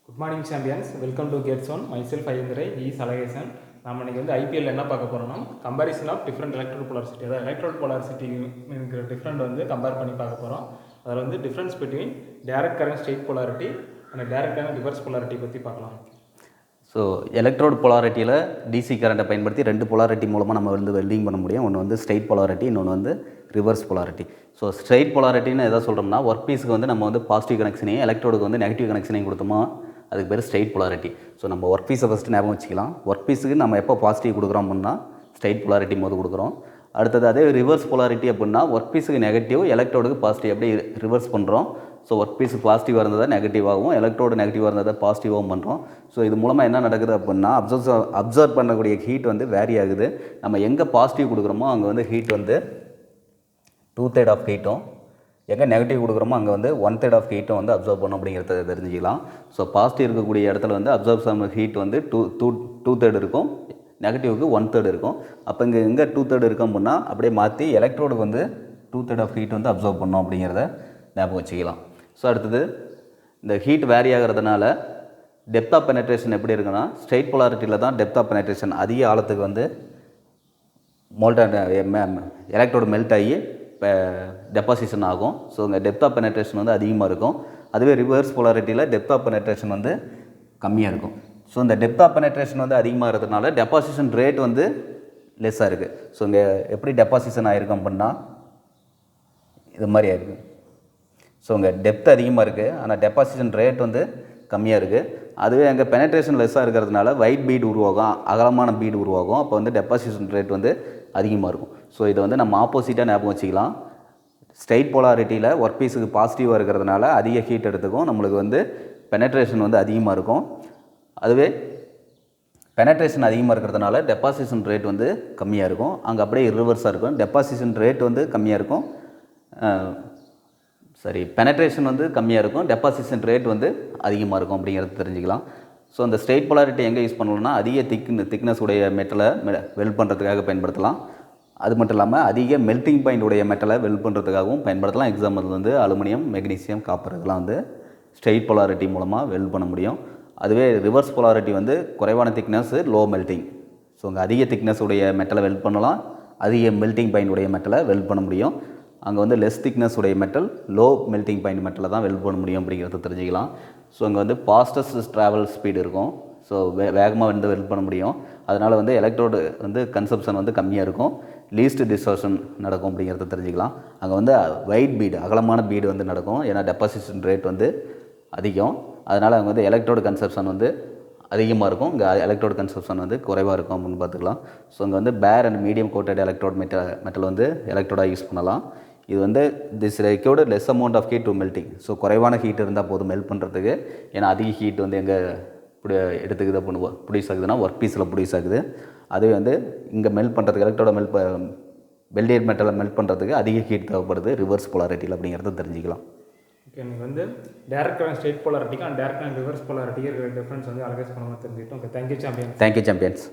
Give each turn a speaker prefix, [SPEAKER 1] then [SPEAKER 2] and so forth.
[SPEAKER 1] Good morning champions, welcome to Get Zone. Myself Ayendrai, he is Alagasan. நாம் இன்றைக்கி வந்து IPL என்ன பார்க்க போகிறோம்னா கம்பேரிசன் ஆஃப் டிஃப்ரெண்ட் எலக்ட்ரோட் போலாரிசிட்டி, அதாவது எலக்ட்ரோட் போலாரிசிட்டி இருக்கிற டிஃப்ரெண்ட் வந்து கம்பேர் பண்ணி பார்க்க போகிறோம். அதில் வந்து difference between direct current straight polarity and direct current reverse polarity பற்றி பார்க்கலாம்.
[SPEAKER 2] ஸோ எலக்ட்ரோட் போலாரிட்டியில் டிசி கரண்ட்டை பயன்படுத்தி ரெண்டு போலாரிட்டி மூலமாக நம்ம வந்து வெல்டிங் பண்ண முடியும். ஒன்று வந்து ஸ்ட்ரெயிட் போலாரிட்டி, இன்னொன்று வந்து ரிவர்ஸ் போலாரிட்டி. ஸோ ஸ்ட்ரெயிட் போலாரிட்டின்னு எதாவது சொல்கிறோம்னா ஒர்க் பீஸுக்கு வந்து நம்ம வந்து பாசிட்டிவ் கனெக்ஷனையும் எலக்ட்ரோடுக்கு வந்து நெகட்டிவ் கனெக்ஷனையும் கொடுத்தோமா அதுக்கு பேர் ஸ்ட்ரெயிட் போலாரிட்டி. ஸோ நம்ம ஒர்க் பீஸை ஃபஸ்ட்டு ஞாபகம் வச்சுக்கலாம். ஒர்க் பீஸுக்கு நம்ம எப்போ பாசிட்டிவ் கொடுக்குறோம் அப்படின்னா ஸ்ட்ரெயிட் போலாரிட்டி போது கொடுக்குறோம். அடுத்தது அதே ரிவர்ஸ் போலாரிட்டி அப்படின்னா ஒர்க் பீஸுக்கு நெகட்டிவ், எலக்ட்ரோடுக்கு பாசிட்டிவ், எப்படி ரிவர்ஸ் பண்ணுறோம். ஸோ ஒர்க் பீஸு பாசிட்டிவாக இருந்ததை நெகட்டிவாகவும், எலக்ட்ரோடு நெகட்டிவாக இருந்ததை பாசிட்டிவாகவும் பண்ணுறோம். ஸோ இது மூலமாக என்ன நடக்குது அப்படின்னா அப்சர்வ் பண்ணக்கூடிய ஹீட் வந்து வேரி ஆகுது. நம்ம எங்கே பாசிட்டிவ் கொடுக்குறோமோ அங்கே வந்து ஹீட் வந்து 2/3 ஆஃப் ஹீட்டும், எங்கே நெகட்டிவ் கொடுக்குறோமோ அங்கே வந்து 1/3 ஆஃப் ஹீட்டும் வந்து அப்சர்வ் பண்ணோம் அப்படிங்கிறத தெரிஞ்சுக்கலாம். ஸோ பாசிட்டிவ் இருக்கக்கூடிய இடத்துல வந்து அப்சர்வ் ஹீட் வந்து 2/3 இருக்கும், நெகட்டிவ்க்கு 1/3 இருக்கும். அப்போ இங்கே எங்கே 2/3 இருக்கும் அப்படின்னா அப்படியே மாற்றி எலக்ட்ரோடுக்கு வந்து 2/3 ஆஃப் ஹீட் வந்து அப்சர்வ் பண்ணோம் அப்படிங்கிறத ஞாபகம் வச்சுக்கலாம். ஸோ அடுத்தது இந்த ஹீட் வேரி ஆகிறதுனால டெப்த் ஆஃப் பெனட்ரேஷன் எப்படி இருக்குன்னா ஸ்ட்ரெயிட் போலாரிட்டியில் தான் டெப்த் ஆஃப் பெனட்ரேஷன் அதிக ஆழத்துக்கு வந்து எலக்ட்ரோடு மெல்ட் ஆகி இப்போ டெபாசிஷன் ஆகும். ஸோ இங்கே டெப்த் ஆஃப் பெனட்ரேஷன் வந்து அதிகமாக இருக்கும். அதுவே ரிவர்ஸ் போலாரிட்டியில் டெப்த் ஆஃப் பெனட்ரேஷன் வந்து கம்மியாக இருக்கும். ஸோ இந்த டெப்த் ஆஃப் பெனட்ரேஷன் வந்து அதிகமாக இருக்கிறதுனால டெபாசிஷன் ரேட் வந்து லெஸ்ஸாக இருக்குது. ஸோ இங்கே எப்படி டெபாசிஷன் ஆகிருக்கும் அப்படின்னா இது மாதிரி ஆயிருக்கு. ஸோ இங்கே டெப்த் அதிகமாக இருக்குது, ஆனால் டெபாசிஷன் ரேட் வந்து கம்மியாக இருக்குது. அதுவே அங்கே பெனட்ரேஷன் லெஸ்ஸாக இருக்கிறதுனால ஒயிட் பீட் உருவாகும், அகலமான பீட் உருவாகும். அப்போ வந்து டெபாசிஷன் ரேட் வந்து அதிகமாக இருக்கும். ஸோ இதை வந்து நம்ம ஆப்போசிட்டாக ஞாபகம் வச்சுக்கலாம். ஸ்ட்ரெயிட் போலாரிட்டியில் ஒர்க் பீஸுக்கு பாசிட்டிவாக இருக்கிறதுனால அதிக ஹீட் எடுத்துக்கும், நம்மளுக்கு வந்து பெனட்ரேஷன் வந்து அதிகமாக இருக்கும். அதுவே பெனட்ரேஷன் அதிகமாக இருக்கிறதுனால டெபாசிஷன் ரேட் வந்து கம்மியாக இருக்கும். அங்கே அப்படியே ரிவர்ஸாக இருக்கும், டெபாசிஷன் ரேட் வந்து கம்மியாக இருக்கும், பெனட்ரேஷன் வந்து கம்மியாக இருக்கும், டெபாசிஷன் ரேட் வந்து அதிகமாக இருக்கும் அப்படிங்கிறத தெரிஞ்சுக்கலாம். ஸோ அந்த ஸ்ட்ரெயிட் போலாரிட்டி எங்கே யூஸ் பண்ணலாம்னா அதிக திக்னஸ் உடைய மெட்டலை வெல்ட் பண்ணுறதுக்காக பயன்படுத்தலாம். அது மட்டும் இல்லாமல் அதிக மெல்ட்டிங் பாயிண்ட் உடைய மெட்டலை வெல்ட் பண்ணுறதுக்காகவும் பயன்படுத்தலாம். எக்ஸாம்பிள் வந்து அலுமினியம், மெக்னீசியம், காப்பர் இதெல்லாம் வந்து ஸ்ட்ரெயிட் போலாரிட்டி மூலமாக வெல்ட் பண்ண முடியும். அதுவே ரிவர்ஸ் போலாரிட்டி வந்து குறைவான திக்னஸ், லோ மெல்ட்டிங். ஸோ அங்கே அதிக திக்னஸ் உடைய மெட்டலை வெல்ட் பண்ணலாம், அதிக மெல்ட்டிங் பாயிண்ட் உடைய மெட்டலை வெல்ட் பண்ண முடியும். அங்கே வந்து லெஸ் திக்னஸ் உடைய மெட்டல், லோ மெல்ட்டிங் பாயிண்ட் மெட்டலை தான் வெல்ட் பண்ண முடியும் அப்படிங்கிறத தெரிஞ்சுக்கலாம். ஸோ அங்கே வந்து ஃபாஸ்டஸ்ட் ட்ராவல் ஸ்பீடு இருக்கும். ஸோ வேகமாக வந்து வெல்ட் பண்ண முடியும். அதனால் வந்து எலக்ட்ரோடு வந்து கன்சப்ஷன் வந்து கம்மியாக இருக்கும், லீஸ்ட் டிஸ்டர்ஷன் நடக்கும் அப்படிங்கிறத தெரிஞ்சுக்கலாம். அங்கே வந்து வைட் பீடு, அகலமான பீடு வந்து நடக்கும், ஏன்னா டெபாசிஷன் ரேட் வந்து அதிகம். அதனால் அங்கே வந்து எலக்ட்ரோடு கன்சப்ஷன் வந்து அதிகமாக இருக்கும், இங்கே எலக்ட்ரோடு கன்சப்ஷன் வந்து குறைவாக இருக்கும் அப்படின்னு பார்த்துக்கலாம். ஸோ இங்கே வந்து bare and medium coated electrode metal வந்து எலக்ட்ரோடாக யூஸ் பண்ணலாம். இது வந்து this required less amount of heat to melting. So குறைவான ஹீட் இருந்தால் போதும் மெல்ட் பண்ணுறதுக்கு. ஏன்னா அதிக ஹீட் வந்து எங்கே எடுத்துக்குது அப்படின்னு ப்ரொடியூஸ் ஆகுதுன்னா ஒர்க் பீஸில் ப்ரொடியூஸ் ஆகுது. அதுவே வந்து இங்கே மெல்ட் பண்ணுறதுக்கு எலக்ட்ரோட வெல்டியர் மெட்டலை மெல்ட் பண்ணுறதுக்கு அதிக ஹீட் தேவைப்படுது ரிவர்ஸ் போலாரிட்டியில் அப்படிங்கிறத தெரிஞ்சுக்கலாம்.
[SPEAKER 1] ஓகே, நீங்கள் வந்து டைரக்ட் கரண்ட் ஸ்ட்ரெயிட் போலாரிட்டிக்கு அண்ட் டைரக்ட் கரண்ட் ரிவர்ஸ் போலாரிட்டிக்கு இருக்கிற டிஃப்ரென்ஸ் வந்து அனலைஸ் பண்ணாமல் தெரிஞ்சுக்கிட்டோம். Okay, thank you champions.
[SPEAKER 2] Thank you champions.